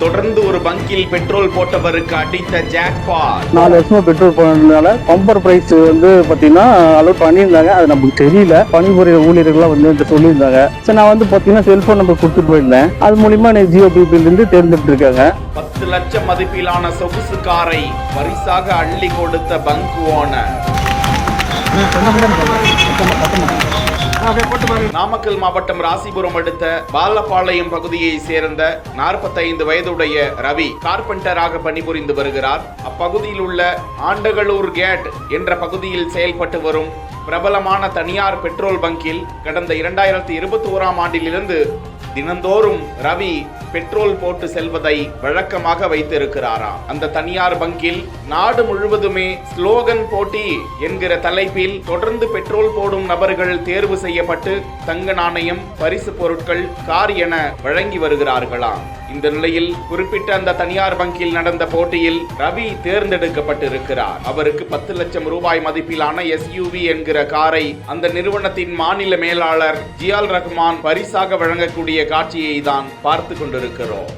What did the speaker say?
தொடர்ந்து ஒரு பங்கில் பெட்ரோல் போட்டவருக்கு அடித்த ஜாக்பாட். 4 வருஷமா பெட்ரோல் போனதுனால பம்பர் பிரைஸ் பாத்தீங்கன்னா அலோட் பண்ணியிருந்தாங்க. அது நமக்கு தெரியல. பணிபுரிய ஊழியர்கள்லாம் வந்து சொல்லியிருந்தாங்க. சரி, நான் பாத்தீங்கன்னா செல்போன் நம்பர் கொடுத்துட்டு போயிருந்தேன். அது மூலியமா எனக்கு ஜியோ பிபில இருந்து தேர்ந்தெடுத்து இருக்காங்க. 10 லட்சம் மதிப்பிலான சொகுசு காரை பரிசாக அள்ளி கொடுத்த பங்க் ஓனர். நாமக்கல் மாவட்டம் ராசிபுரம் அடுத்த பாலப்பாளையம் பகுதியை சேர்ந்த 45 வயதுடைய ரவி கார்பெண்டராக பணிபுரிந்து வருகிறார். அப்பகுதியில் உள்ள ஆண்டகளூர் கேட் என்ற பகுதியில் செயல்பட்டு வரும் பிரபலமான தனியார் பெட்ரோல் பங்கில் கடந்த 2021ஆம் ஆண்டிலிருந்து தினந்தோறும் ரவி பெட்ரோல் போட்டு செல்வதை வழக்கமாக வைத்திருக்கிறாராம். அந்த தனியார் பங்கில் நாடு முழுவதுமே ஸ்லோகன் போட்டி என்கிற தலைப்பில் தொடர்ந்து பெட்ரோல் போடும் நபர்கள் தேர்வு செய்யப்பட்டு தங்க நாணயம், பரிசு பொருட்கள், கார் என வழங்கி வருகிறார்களாம். இந்த நிலையில் குறிப்பிட்ட அந்த தனியார் பங்கில் நடந்த போட்டியில் ரவி தேர்ந்தெடுக்கப்பட்டிருக்கிறார். அவருக்கு 10 லட்சம் ரூபாய் மதிப்பிலான SUV என்கிற காரை அந்த நிறுவனத்தின் மாநில மேலாளர் ஜியால் ரஹ்மான் பரிசாக வழங்கக்கூடிய காட்சியை தான் பார்த்து கொண்டிருக்கிறோம்.